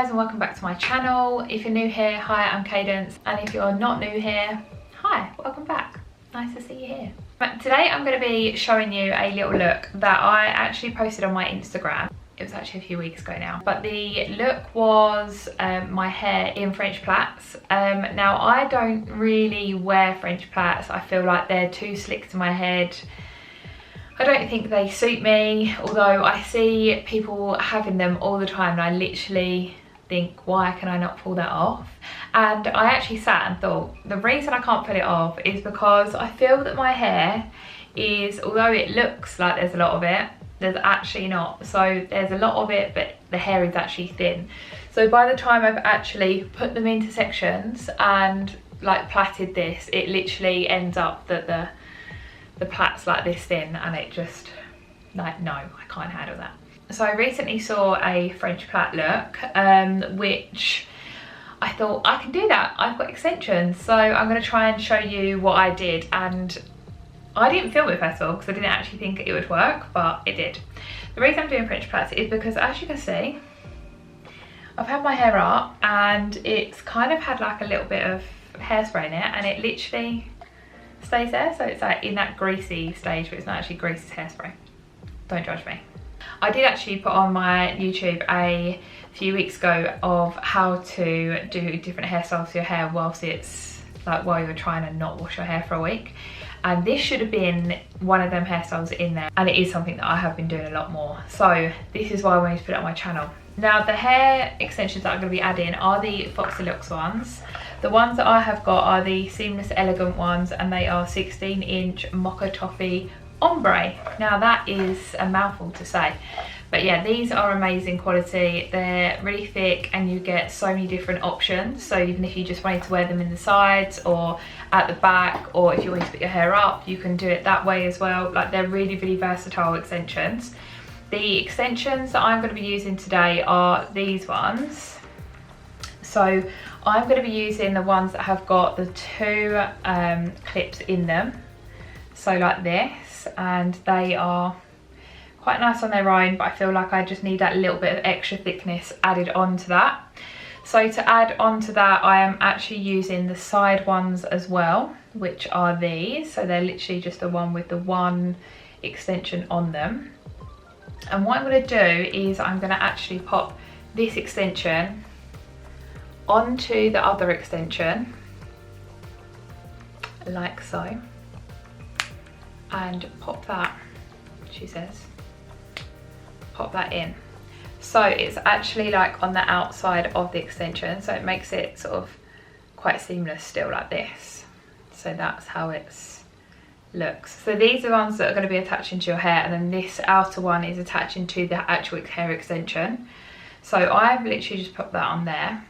guys and welcome back to my channel. If you're new here, hi, I'm Cadence, and if you're not new here, hi, welcome back. Nice to see you here. But today I'm going to be showing you a little look that I actually posted on my Instagram. It was actually a few weeks ago now, but the look was my hair in French plaits. Now I don't really wear French plaits. I feel like they're too slick to my head. I don't think they suit me, although I see people having them all the time and I literally think, why can I not pull that off? And I actually sat and thought, the reason I can't pull it off is because I feel that my hair is, although it looks like there's a lot of it, there's actually not. So there's a lot of it, but the hair is actually thin. So by the time I've actually put them into sections and like plaited this, it literally ends up that the plait's like this thin, and it just, like, no, I can't handle that. So I recently saw a French plait look, which I thought I can do that. I've got extensions, so I'm going to try and show you what I did. And I didn't film it first of all because I didn't actually think it would work, but it did. The reason I'm doing French plaits is because, as you can see, I've had my hair up and it's kind of had like a little bit of hairspray in it, and it literally stays there. So it's like in that greasy stage, but it's not actually grease, it's hairspray. Don't judge me. I did actually put on my YouTube a few weeks ago of how to do different hairstyles for your hair whilst it's like, while you're trying to not wash your hair for a week. And this should have been one of them hairstyles in there, and it is something that I have been doing a lot more. So this is why I wanted to put it on my channel. Now the hair extensions that I'm going to be adding are the Foxylocks ones. The ones that I have got are the Seamless Elegant ones, and they are 16-inch Mocha Toffee Ombre. Now that is a mouthful to say, but yeah, these are amazing quality. They're really thick and you get so many different options. So even if you just wanted to wear them in the sides or at the back, or if you wanted to put your hair up, you can do it that way as well. Like, they're really, really versatile extensions. The extensions that I'm going to be using today are these ones. So I'm going to be using the ones that have got the two clips in them. So like this, and they are quite nice on their own, but I feel like I just need that little bit of extra thickness added onto that. So to add onto that, I am actually using the side ones as well, which are these. So they're literally just the one with the one extension on them. And what I'm going to do is I'm going to actually pop this extension onto the other extension, like so, and pop that, she says, pop that in. So it's actually like on the outside of the extension, so it makes it sort of quite seamless still, like this. So that's how it's looks. So these are the ones that are going to be attaching to your hair, and then this outer one is attaching to the actual hair extension. So I've literally just put that on there.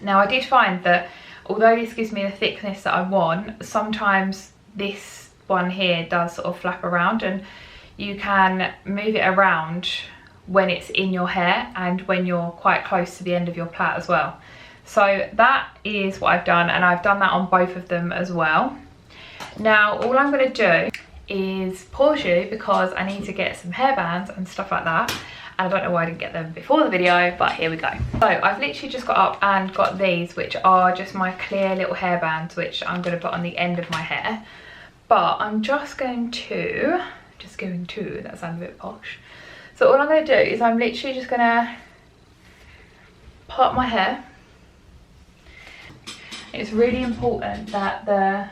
Now I did find that although this gives me the thickness that I want, sometimes this one here does sort of flap around, and you can move it around when it's in your hair and when you're quite close to the end of your plait as well. So that is what I've done, and I've done that on both of them as well. Now all I'm going to do is pause you because I need to get some hairbands and stuff like that. I don't know why I didn't get them before the video, but here we go. So I've literally just got up and got these, which are just my clear little hairbands, which I'm going to put on the end of my hair. But I'm just going to, that sounds a bit posh. So all I'm going to do is I'm literally just going to part my hair. It's really important that the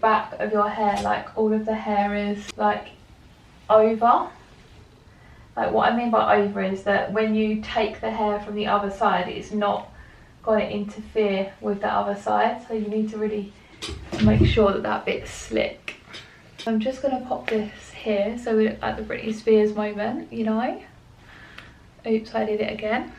back of your hair, like all of the hair is like over. Like, what I mean by over is that when you take the hair from the other side, it's not going to interfere with the other side. So you need to really make sure that that bit's slick. I'm just going to pop this here so we look like the Britney Spears moment, you know. Oops, I did it again.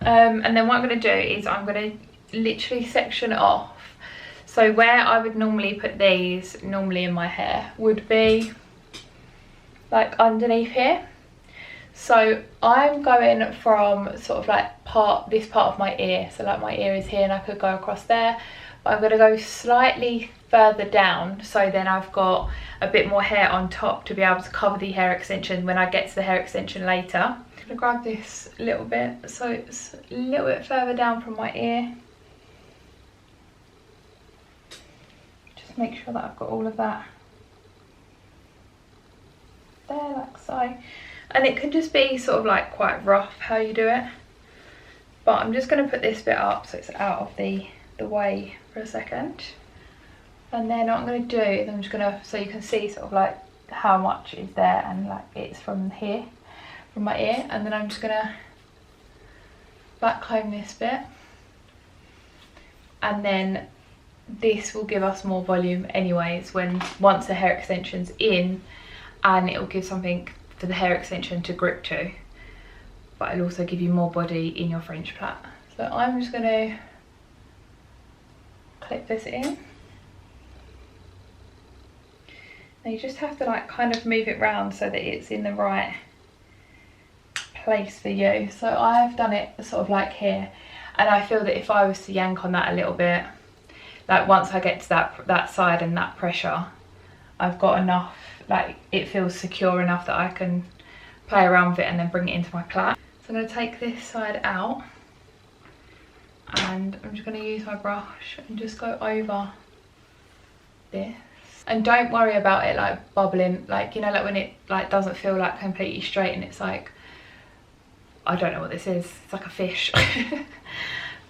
And then what I'm going to do is I'm going to literally section it off. So where I would normally put these in my hair would be like underneath here. So I'm going from sort of like this part of my ear, so like my ear is here and I could go across there, but I'm going to go slightly further down, so then I've got a bit more hair on top to be able to cover the hair extension when I get to the hair extension later. I'm going to grab this a little bit so it's a little bit further down from my ear. Just make sure that I've got all of that there, like so. And it can just be sort of like quite rough how you do it, but I'm just going to put this bit up so it's out of the way for a second. And then what I'm going to do is I'm just going to, so you can see sort of like how much is there, and like it's from here, from my ear. And then I'm just going to back comb this bit, and then this will give us more volume anyways once the hair extension's in, and it will give something for the hair extension to grip to, but it'll also give you more body in your French plait. So I'm just going to clip this in. Now you just have to like kind of move it round so that it's in the right place for you. So I've done it sort of like here, and I feel that if I was to yank on that a little bit, like once I get to that side and that pressure, I've got enough, like it feels secure enough that I can play around with it and then bring it into my plait. So I'm going to take this side out, and I'm just going to use my brush and just go over this. And don't worry about it like bubbling, like, you know, like when it like doesn't feel like completely straight and it's like, I don't know what this is, it's like a fish.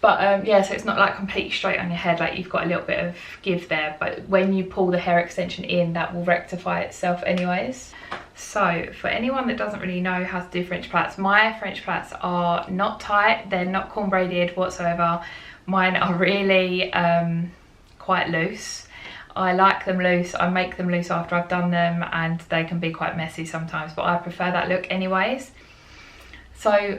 But yeah, so it's not like completely straight on your head, like you've got a little bit of give there, but when you pull the hair extension in, that will rectify itself anyways. So for anyone that doesn't really know how to do French plaits, my French plaits are not tight, they're not corn braided whatsoever. Mine are really quite loose. I like them loose, I make them loose after I've done them, and they can be quite messy sometimes, but I prefer that look anyways. So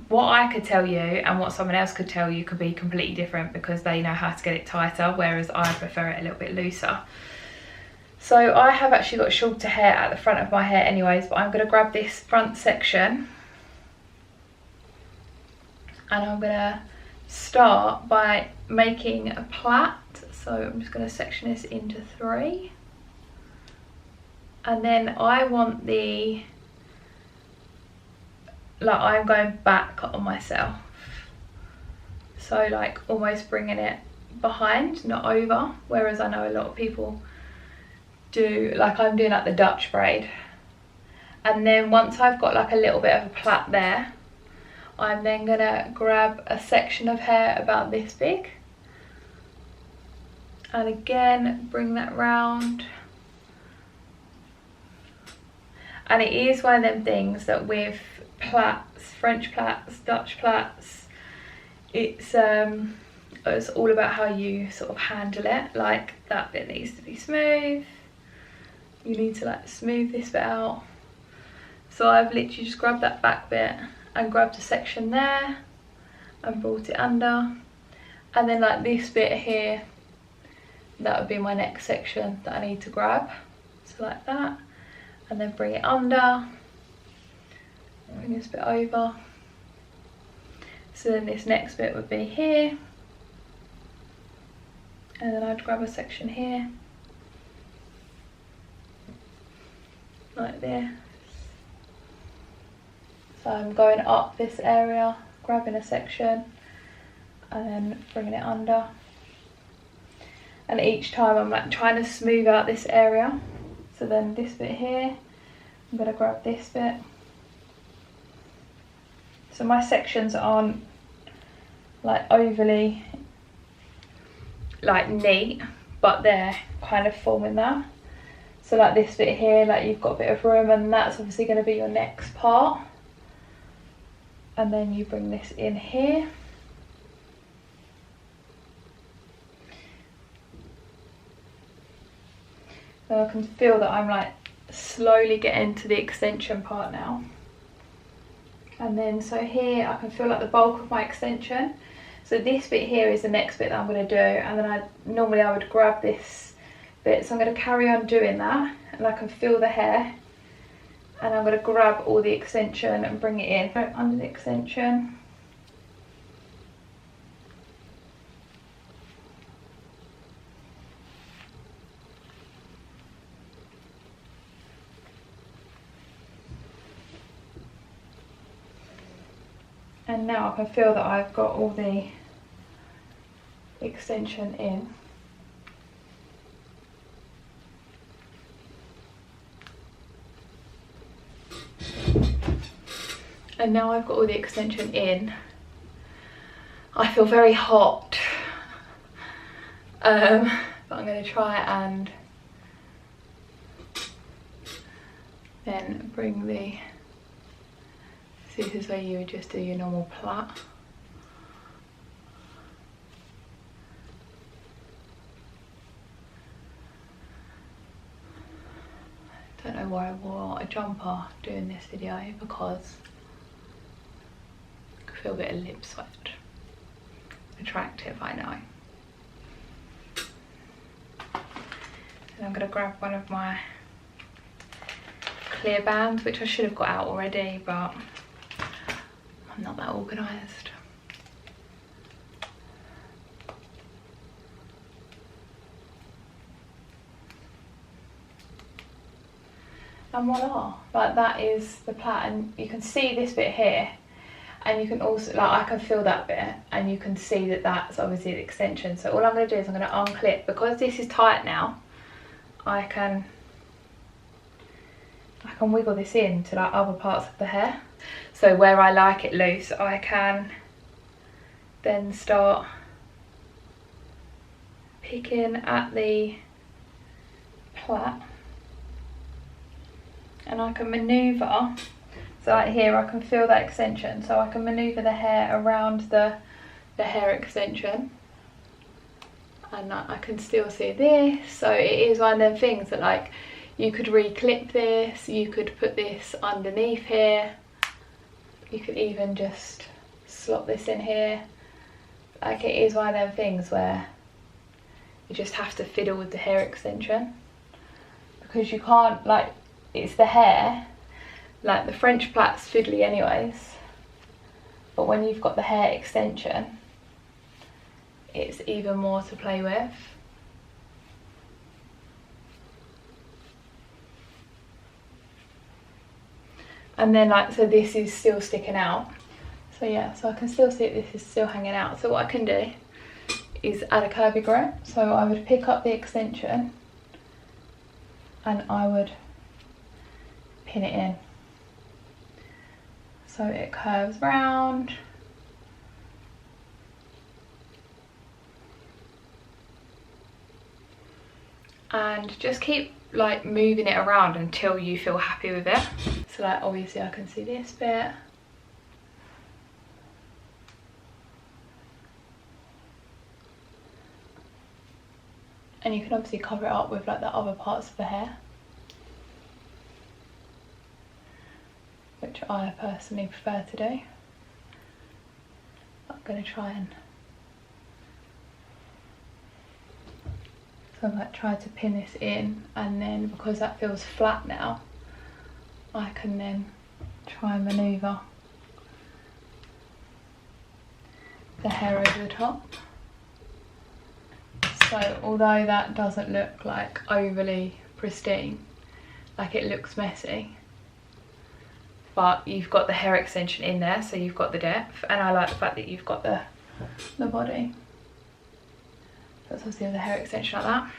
what I could tell you and what someone else could tell you could be completely different, because they know how to get it tighter, whereas I prefer it a little bit looser. So I have actually got shorter hair at the front of my hair anyways, but I'm going to grab this front section and I'm going to start by making a plait. So I'm just going to section this into 3, and then I want the, like I'm going back on myself, so like almost bringing it behind, not over, whereas I know a lot of people do, like I'm doing like the Dutch braid. And then once I've got like a little bit of a plait there, I'm then gonna grab a section of hair about this big, and again bring that round. And it is one of them things that with plaits, French plaits, Dutch plaits, it's all about how you sort of handle it. Like that bit needs to be smooth, you need to like smooth this bit out. So I've literally just grabbed that back bit and grabbed a section there and brought it under, and then like this bit here, that would be my next section that I need to grab, so like that, and then bring it under, bring this bit over. So then this next bit would be here, and then I'd grab a section here, like this. So I'm going up this area, grabbing a section, and then bringing it under. And each time I'm like trying to smooth out this area. So then this bit here, I'm gonna grab this bit. So my sections aren't like overly like neat, but they're kind of forming that. So like this bit here, like you've got a bit of room, and that's obviously gonna be your next part. And then you bring this in here. So I can feel that I'm like slowly getting to the extension part now. And then so here I can feel like the bulk of my extension. So this bit here is the next bit that I'm going to do, and then normally I would grab this bit. So I'm going to carry on doing that, and I can feel the hair, and I'm going to grab all the extension and bring it in under the extension. And now I can feel that I've got all the extension in. And now I've got all the extension in, I feel very hot. But I'm going to try and then bring the, so this is where you would just do your normal plait. Don't know why I wore a jumper doing this video, because I feel a bit of lip sweat. Attractive, I know. And I'm going to grab one of my clear bands, which I should have got out already, but I'm not that organised. And voila, like that is the plait, and you can see this bit here, and you can also, like, I can feel that bit, and you can see that that's obviously the extension. So all I'm going to do is I'm going to unclip, because this is tight now. I can wiggle this in to like other parts of the hair. So where I like it loose, I can then start picking at the plait, and I can manoeuvre. So like here I can feel that extension, so I can manoeuvre the hair around the hair extension, and I can still see this. So it is one of them things that, like, you could re-clip this, you could put this underneath here, you could even just slot this in here. Like, it is one of them things where you just have to fiddle with the hair extension, because you can't, like, it's the hair. Like, the French plait's fiddly anyways, but when you've got the hair extension, it's even more to play with. And then, like, so this is still sticking out. So yeah, so I can still see this is still hanging out. So what I can do is add a curvy grip. So I would pick up the extension and I would pin it in. So it curves round. And just keep like moving it around until you feel happy with it. So like, obviously I can see this bit. And you can obviously cover it up with like the other parts of the hair, which I personally prefer to do. I'm going to try and, so I might try to pin this in, and then because that feels flat now, I can then try and manoeuvre the hair over the top. So although that doesn't look like overly pristine, like it looks messy, but you've got the hair extension in there, so you've got the depth, and I like the fact that you've got the body. That's obviously the hair extension like that.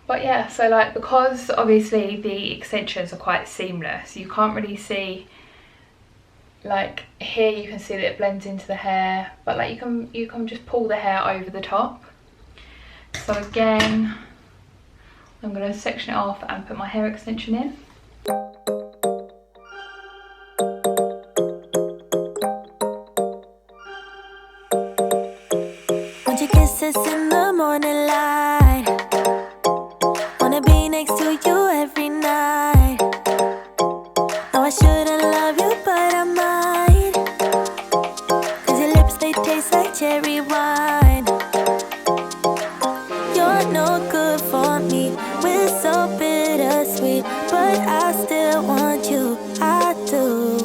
But yeah, so like, because obviously the extensions are quite seamless, you can't really see, like here you can see that it blends into the hair, but like you can just pull the hair over the top. So again, I'm going to section it off and put my hair extension in. Want your kisses in the morning light, wanna be next to you every night. No, I shouldn't love you, but I might, 'cause your lips, they taste like cherry wine. You're no good for me, we're so bittersweet, but I still want you, I do.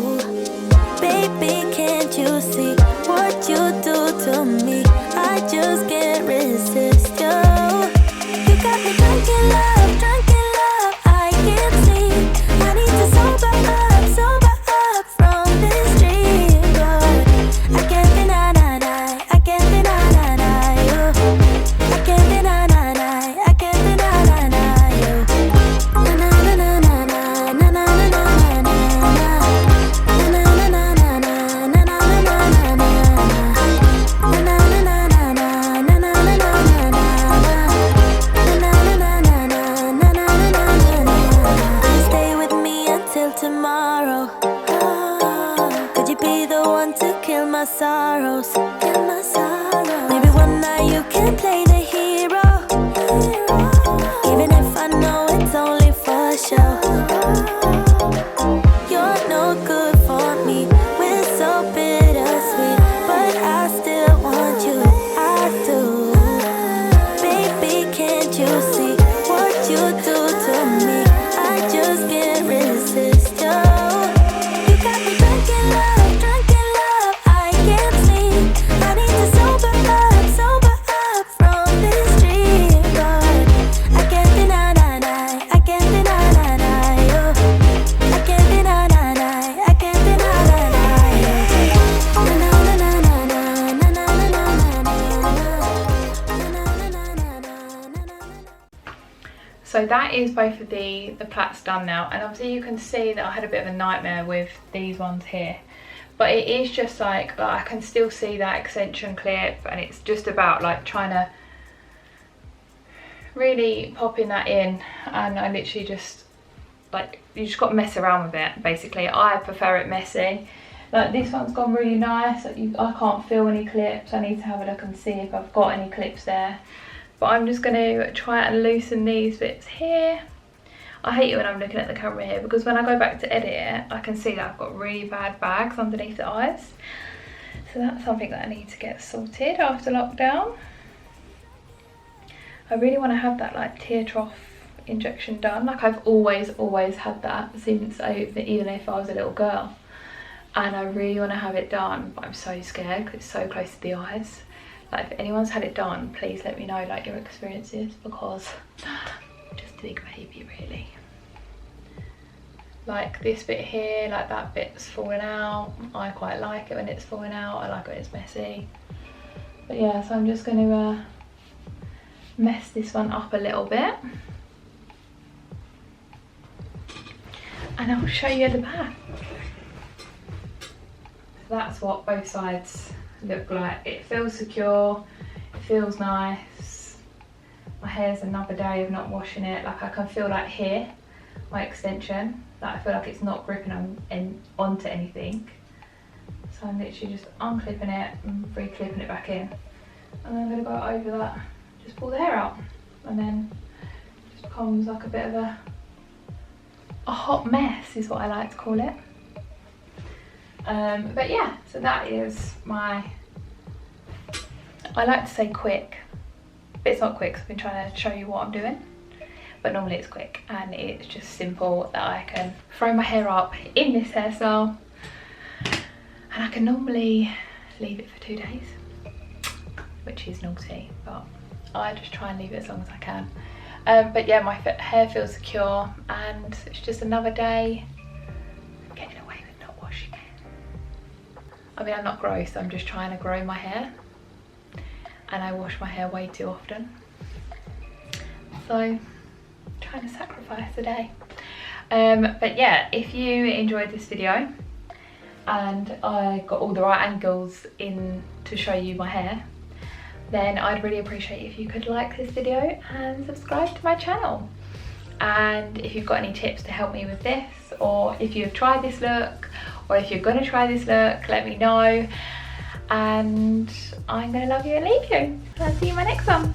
Baby, can't you see what you do to me? I just can't resist you. You got me drunk in love, I So that is both of the plaits done now, and obviously you can see that I had a bit of a nightmare with these ones here, but it is just like I can still see that extension clip, and it's just about like trying to really popping that in. And I literally just like, you just got to mess around with it basically. I prefer it messy. Like this one's gone really nice. I can't feel any clips. I need to have a look and see if I've got any clips there, but I'm just going to try and loosen these bits here. I hate it when I'm looking at the camera here, because when I go back to edit it, I can see that I've got really bad bags underneath the eyes. So that's something that I need to get sorted after lockdown. I really want to have that like tear trough injection done. Like I've always had that since even if I was a little girl, and I really want to have it done, but I'm so scared because it's so close to the eyes. Like if anyone's had it done, please let me know like your experiences, because I'm just a big baby really. Like this bit here, like that bit's falling out. I quite like it when it's falling out. I like it when it's messy. But yeah, so I'm just going to mess this one up a little bit, and I'll show you the back. That's what both sides look like. It feels secure, it feels nice. My hair's another day of not washing it. Like I can feel like here, my extension, that I feel like it's not gripping onto anything. So I'm literally just unclipping it and re-clipping it back in, and then I'm going to go over that. Just pull the hair out, and then it just becomes like a bit of a hot mess is what I like to call it. But yeah, so that is my, I like to say quick, but it's not quick because I've been trying to show you what I'm doing, but normally it's quick and it's just simple that I can throw my hair up in this hairstyle, and I can normally leave it for 2 days, which is naughty, but I just try and leave it as long as I can. But yeah, my hair feels secure, and it's just another day getting away with not washing it. I mean, I'm not gross, I'm just trying to grow my hair, and I wash my hair way too often, so I'm trying to sacrifice a day. But yeah, if you enjoyed this video and I got all the right angles in to show you my hair, then I'd really appreciate if you could like this video and subscribe to my channel. And if you've got any tips to help me with this, or if you've tried this look, or if you're gonna try this look, let me know. And I'm gonna love you and leave you. I'll see you in my next one.